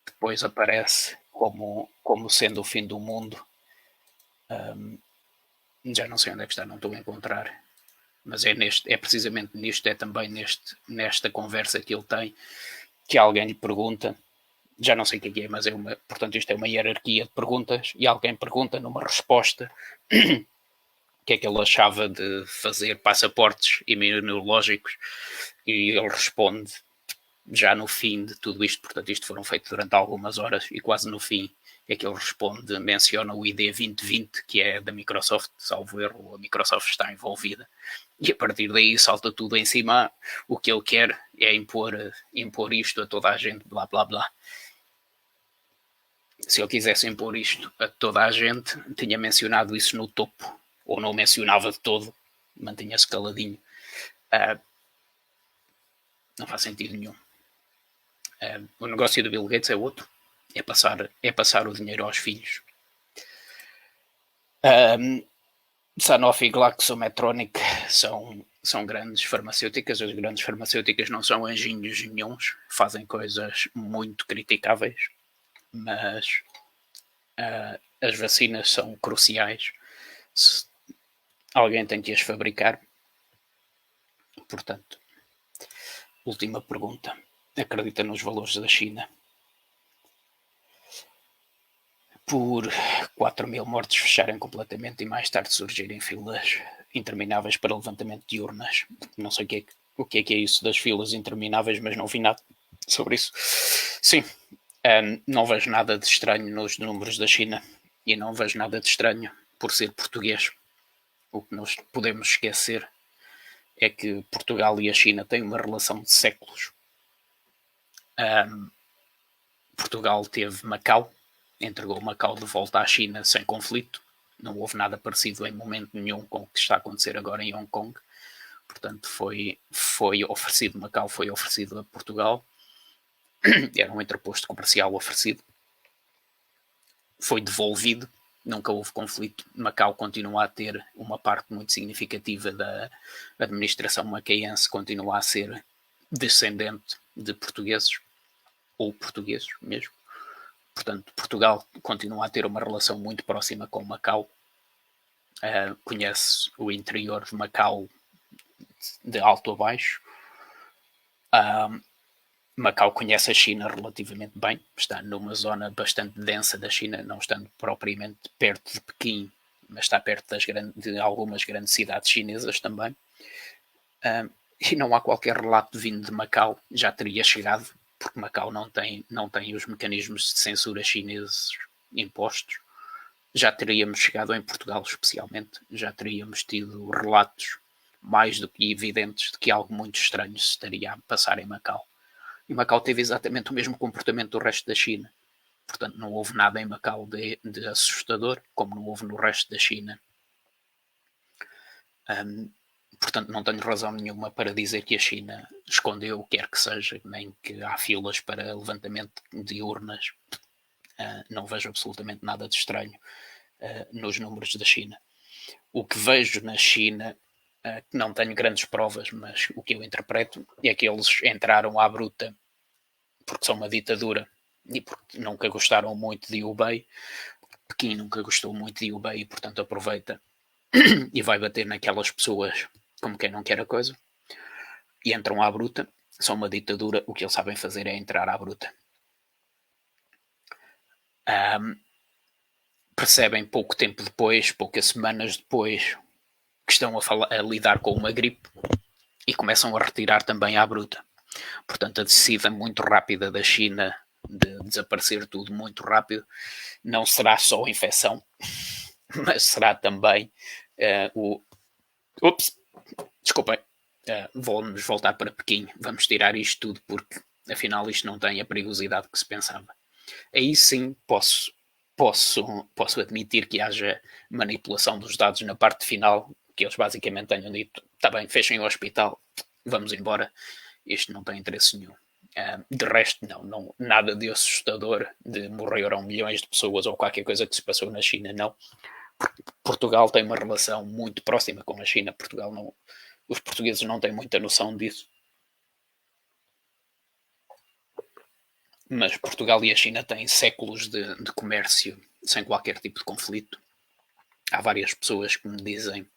Depois aparece como sendo o fim do mundo. Já não sei onde é que está, não estou a encontrar. Mas é precisamente nisto, é também nesta conversa que ele tem, que alguém lhe pergunta, já não sei o que é, mas portanto isto é uma hierarquia de perguntas, e alguém pergunta numa resposta o que é que ele achava de fazer passaportes imunológicos, e ele responde já no fim de tudo isto, portanto isto foram feitos durante algumas horas, e quase no fim é que ele responde, menciona o ID 2020, que é da Microsoft, salvo erro, a Microsoft está envolvida, e a partir daí salta tudo em cima. O que ele quer é impor isto a toda a gente, blá blá blá. Se ele quisesse impor isto a toda a gente, tinha mencionado isso no topo, ou não mencionava de todo, mantinha-se caladinho. Não faz sentido nenhum. O negócio do Bill Gates é outro, é passar o dinheiro aos filhos. Sanofi e GlaxoSmithKline são grandes farmacêuticas. As grandes farmacêuticas não são anjinhos nenhuns, fazem coisas muito criticáveis, mas as vacinas são cruciais. Alguém tem que as fabricar. Portanto, última pergunta. Acredita nos valores da China? Por 4.000 mortos fecharem completamente e mais tarde surgirem filas intermináveis para levantamento de urnas. Não sei o que é isso das filas intermináveis, mas não vi nada sobre isso. Sim, não vejo nada de estranho nos números da China, e não vejo nada de estranho por ser português. O que nós podemos esquecer é que Portugal e a China têm uma relação de séculos. Portugal teve Macau, entregou Macau de volta à China sem conflito. Não houve nada parecido em momento nenhum com o que está a acontecer agora em Hong Kong. Portanto, foi oferecido, Macau foi oferecido a Portugal. Era um interposto comercial oferecido. foi devolvido, nunca houve conflito. Macau continua a ter uma parte muito significativa da administração macaense, continua a ser descendente de portugueses, ou portugueses mesmo. Portanto, Portugal continua a ter uma relação muito próxima com Macau. Conhece o interior de Macau de alto a baixo. Macau conhece a China relativamente bem, está numa zona bastante densa da China, não estando propriamente perto de Pequim, mas está perto de algumas grandes cidades chinesas também. E não há qualquer relato vindo de Macau, já teria chegado, porque Macau não tem os mecanismos de censura chineses impostos. Já teríamos chegado em Portugal especialmente, já teríamos tido relatos mais do que evidentes de que algo muito estranho se estaria a passar em Macau. E Macau teve exatamente o mesmo comportamento do resto da China. Portanto, não houve nada em Macau de assustador, como não houve no resto da China. Portanto, não tenho razão nenhuma para dizer que a China escondeu o que quer que seja, nem que há filas para levantamento de urnas. Não vejo absolutamente nada de estranho nos números da China. O que vejo na China, não tenho grandes provas, mas o que eu interpreto é que eles entraram à bruta porque são uma ditadura e porque nunca gostaram muito de Hubei. Pequim nunca gostou muito de Hubei e, portanto, aproveita e vai bater naquelas pessoas como quem não quer a coisa. E entram à bruta. São uma ditadura. O que eles sabem fazer é entrar à bruta. Percebem pouco tempo depois, poucas semanas depois, que estão a lidar com uma gripe e começam a retirar também à bruta. Portanto, a descida muito rápida da China de desaparecer tudo muito rápido não será só a infecção, mas será também desculpem, vamos voltar para Pequim, vamos tirar isto tudo porque afinal isto não tem a perigosidade que se pensava. Aí sim posso admitir que haja manipulação dos dados na parte final, que eles basicamente tenham dito, está bem, fechem o hospital, vamos embora, isto não tem interesse nenhum. De resto, não, nada de assustador, de morreram milhões de pessoas ou qualquer coisa que se passou na China, não. Portugal tem uma relação muito próxima com a China. Portugal não, os portugueses não têm muita noção disso. Mas Portugal e a China têm séculos de comércio sem qualquer tipo de conflito. Há várias pessoas que me dizem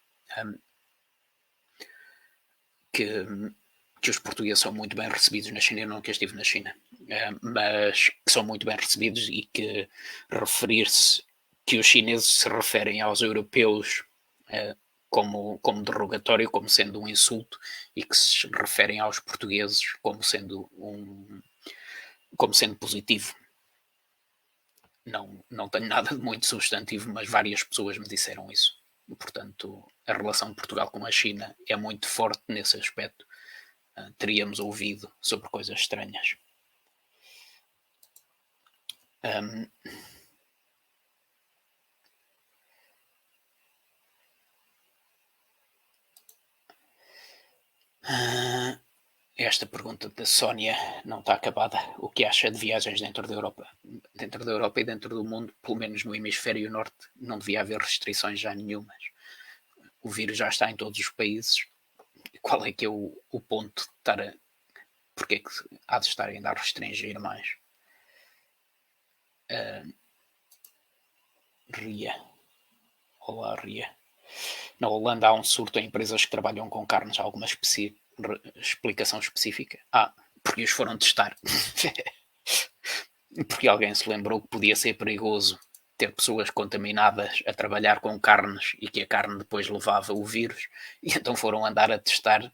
que os portugueses são muito bem recebidos na China. Eu nunca estive na China, mas que são muito bem recebidos e que referir-se que os chineses se referem aos europeus como derrogatório, como sendo um insulto, e que se referem aos portugueses como sendo positivo. Não tenho nada de muito substantivo, mas várias pessoas me disseram isso. E, portanto, a relação de Portugal com a China é muito forte nesse aspecto. Teríamos ouvido sobre coisas estranhas. Esta pergunta da Sónia não está acabada. O que acha de viagens dentro da Europa? Dentro da Europa e dentro do mundo, pelo menos no hemisfério norte, não devia haver restrições já nenhumas. O vírus já está em todos os países. Qual é que é o ponto de estar a... Porque é que há de estar ainda a restringir mais? Ria. Olá, Ria. Na Holanda há um surto em empresas que trabalham com carnes. Há alguma explicação específica? Porque os foram testar. Porque alguém se lembrou que podia ser perigoso ter pessoas contaminadas a trabalhar com carnes e que a carne depois levava o vírus, e então foram andar a testar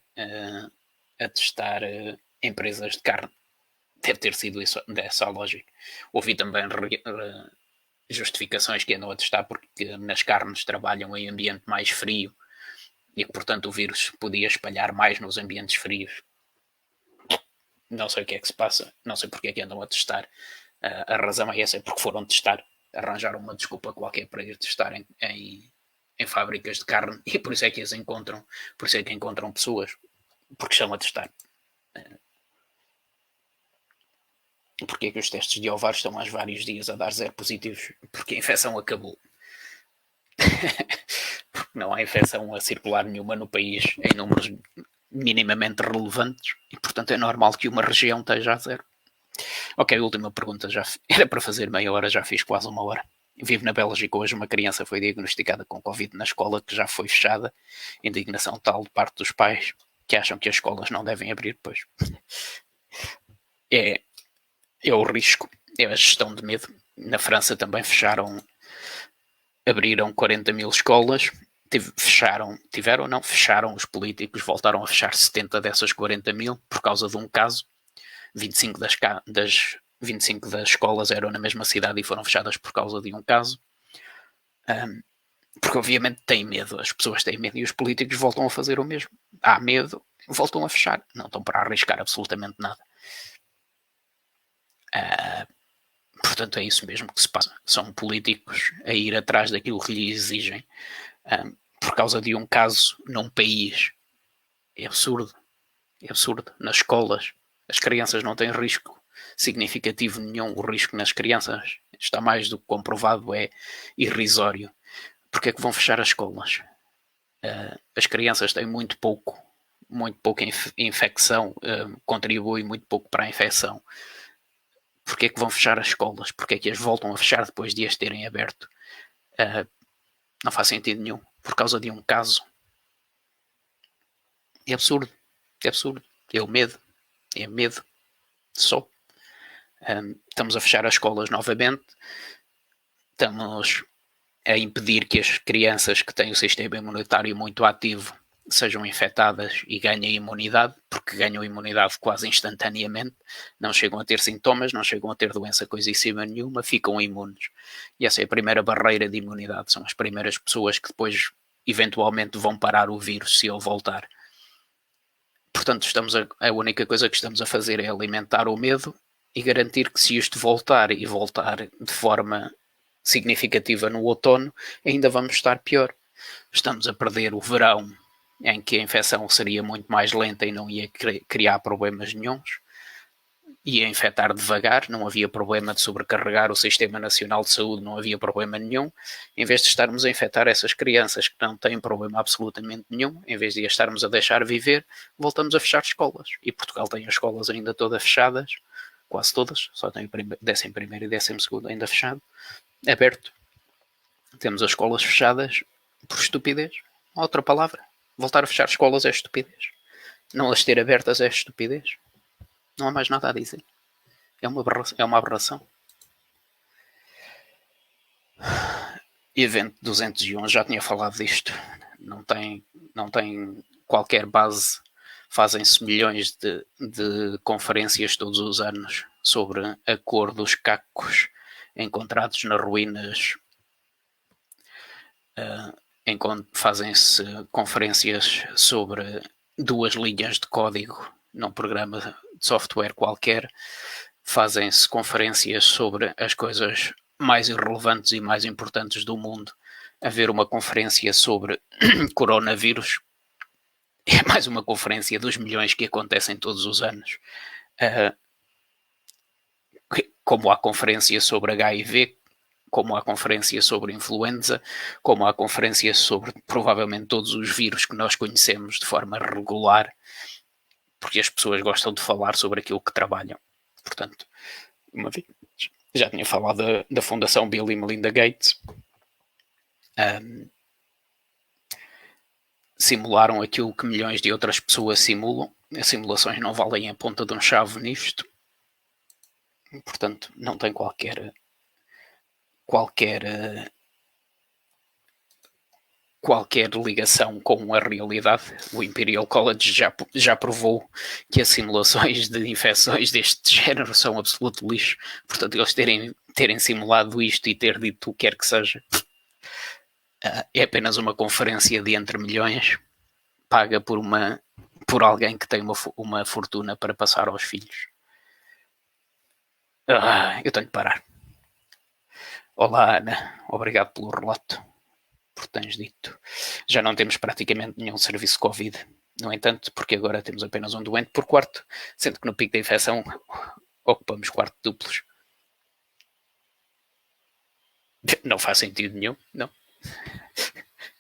empresas de carne. Deve ter sido isso, dessa a lógica. Ouvi também justificações que andam a testar porque nas carnes trabalham em ambiente mais frio e que, portanto, o vírus podia espalhar mais nos ambientes frios. Não sei o que é que se passa, não sei porque é que andam a testar. A razão é essa, é porque foram testar, arranjaram uma desculpa qualquer para ir testar em fábricas de carne, e por isso é que as encontram, por isso é que encontram pessoas, porque estão a testar. Porquê é que os testes de ovários estão há vários dias a dar 0 positivos? Porque a infecção acabou. Porque não há infecção a circular nenhuma no país em números minimamente relevantes e, portanto, é normal que uma região esteja a 0. Ok, última pergunta. Já era para fazer meia hora, já fiz quase uma hora. Vivo na Bélgica hoje, uma criança foi diagnosticada com Covid na escola que já foi fechada. Indignação tal de parte dos pais que acham que as escolas não devem abrir, pois. É o risco, é a gestão de medo. Na França também abriram 40 mil escolas, fecharam os políticos, voltaram a fechar 70 dessas 40 mil por causa de um caso. 25 das escolas eram na mesma cidade e foram fechadas por causa de um caso. Porque obviamente têm medo, as pessoas têm medo e os políticos voltam a fazer o mesmo. Há medo, voltam a fechar, não estão para arriscar absolutamente nada. Portanto, é isso mesmo que se passa. São políticos a ir atrás daquilo que lhe exigem por causa de um caso num país. É absurdo. É absurdo. Nas escolas, as crianças não têm risco significativo nenhum. O risco nas crianças está mais do que comprovado, é irrisório. Porque é que vão fechar as escolas? As crianças têm muito pouca infecção, contribui muito pouco para a infecção. Porque é que vão fechar as escolas? Porque é que as voltam a fechar depois de as terem aberto? Não faz sentido nenhum. Por causa de um caso. É absurdo. É absurdo. É o medo. É medo. Só. Estamos a fechar as escolas novamente. Estamos a impedir que as crianças que têm o sistema imunitário muito ativo sejam infectadas e ganhem imunidade, porque ganham imunidade quase instantaneamente, não chegam a ter sintomas, não chegam a ter doença coisíssima nenhuma, ficam imunes. E essa é a primeira barreira de imunidade, são as primeiras pessoas que depois eventualmente vão parar o vírus se ele voltar. Portanto, a única coisa que estamos a fazer é alimentar o medo e garantir que se isto voltar e voltar de forma significativa no outono, ainda vamos estar pior. Estamos a perder o verão, em que a infecção seria muito mais lenta e não ia criar problemas nenhuns, ia infectar devagar, não havia problema de sobrecarregar o Sistema Nacional de Saúde, não havia problema nenhum. Em vez de estarmos a infectar essas crianças que não têm problema absolutamente nenhum, em vez de as estarmos a deixar viver, voltamos a fechar escolas. E Portugal tem as escolas ainda todas fechadas, quase todas, só tem o 11º e 12º ainda fechado, aberto. Temos as escolas fechadas por estupidez. Outra palavra. Voltar a fechar escolas é estupidez. Não as ter abertas é estupidez. Não há mais nada a dizer. É uma aberração. Evento 211, já tinha falado disto. Não tem qualquer base. Fazem-se milhões de conferências todos os anos sobre a cor dos cacos encontrados nas ruínas. Fazem-se conferências sobre 2 linhas de código num programa de software qualquer, fazem-se conferências sobre as coisas mais irrelevantes e mais importantes do mundo. Haver uma conferência sobre coronavírus é mais uma conferência dos milhões que acontecem todos os anos. Como há conferência sobre HIV, como há conferência sobre influenza, como há conferência sobre provavelmente todos os vírus que nós conhecemos de forma regular, porque as pessoas gostam de falar sobre aquilo que trabalham. Portanto, uma vez, já tinha falado da Fundação Bill e Melinda Gates. Simularam aquilo que milhões de outras pessoas simulam. As simulações não valem a ponta de um chave nisto. Portanto, não tem qualquer ligação com a realidade. O Imperial College já provou que as simulações de infecções deste género são absoluto lixo. Portanto, eles terem simulado isto e ter dito o que quer que seja, é apenas uma conferência de entre milhões, paga por alguém que tem uma fortuna para passar aos filhos. Eu tenho que parar. Olá, Ana. Obrigado pelo relato. Por tens dito. Já não temos praticamente nenhum serviço Covid. No entanto, porque agora temos apenas um doente por quarto, sendo que no pico da infecção ocupamos quartos duplos. Não faz sentido nenhum, não.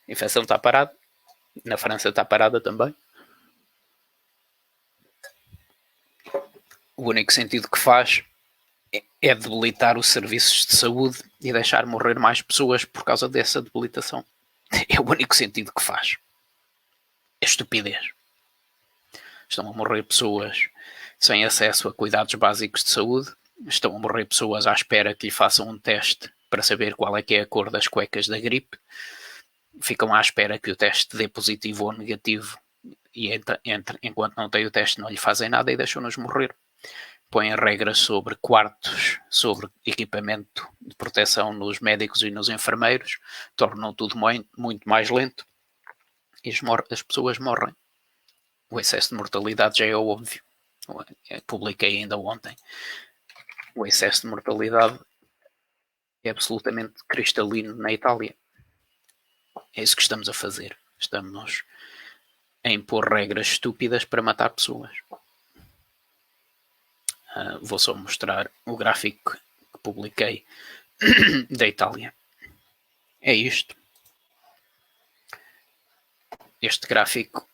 A infecção está parada. Na França está parada também. O único sentido que faz é debilitar os serviços de saúde e deixar morrer mais pessoas por causa dessa debilitação. É o único sentido que faz. É estupidez. Estão a morrer pessoas sem acesso a cuidados básicos de saúde. Estão a morrer pessoas à espera que lhe façam um teste para saber qual é que é a cor das cuecas da gripe. Ficam à espera que o teste dê positivo ou negativo e enquanto não tem o teste não lhe fazem nada e deixam-nos morrer. Põem regras sobre quartos, sobre equipamento de proteção nos médicos e nos enfermeiros, tornam tudo muito mais lento e as pessoas morrem. O excesso de mortalidade já é óbvio. Publiquei ainda ontem. O excesso de mortalidade é absolutamente cristalino na Itália. É isso que estamos a fazer. Estamos a impor regras estúpidas para matar pessoas. Vou só mostrar o gráfico que publiquei da Itália. É isto. Este gráfico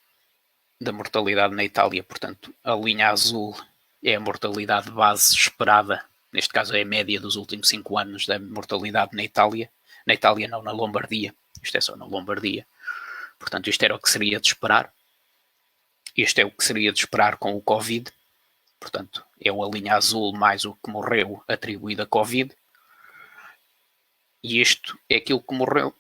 da mortalidade na Itália, portanto, a linha azul é a mortalidade base esperada, neste caso é a média dos últimos 5 anos da mortalidade na Itália. Na Itália não, na Lombardia. Isto é só na Lombardia. Portanto, isto era o que seria de esperar. Isto é o que seria de esperar com o Covid. Portanto, é a linha azul mais o que morreu atribuído a Covid. E isto é aquilo que morreu.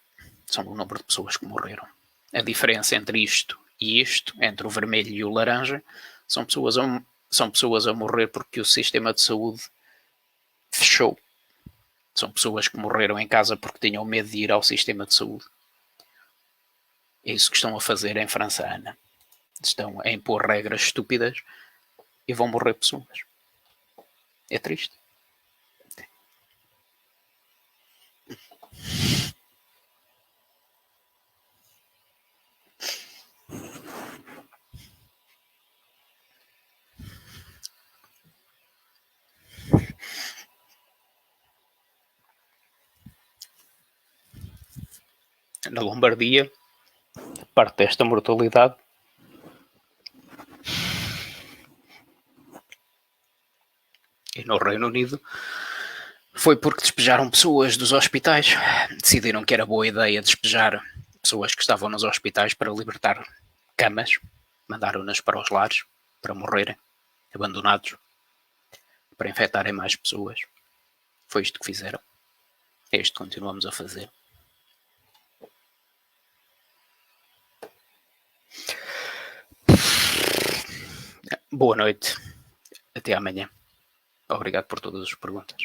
São o número de pessoas que morreram. A diferença entre isto e isto, entre o vermelho e o laranja, são pessoas a morrer porque o sistema de saúde fechou. São pessoas que morreram em casa porque tinham medo de ir ao sistema de saúde. É isso que estão a fazer em França, Ana. Estão a impor regras estúpidas e vão morrer pessoas. É triste. Na Lombardia, parte desta mortalidade e no Reino Unido foi porque despejaram pessoas dos hospitais. Decidiram que era boa ideia despejar pessoas que estavam nos hospitais para libertar camas. Mandaram-nas para os lares para morrerem, abandonados, para infectarem mais pessoas. Foi isto que fizeram. É isto que continuamos a fazer. Boa noite. Até amanhã. Obrigado por todas as perguntas.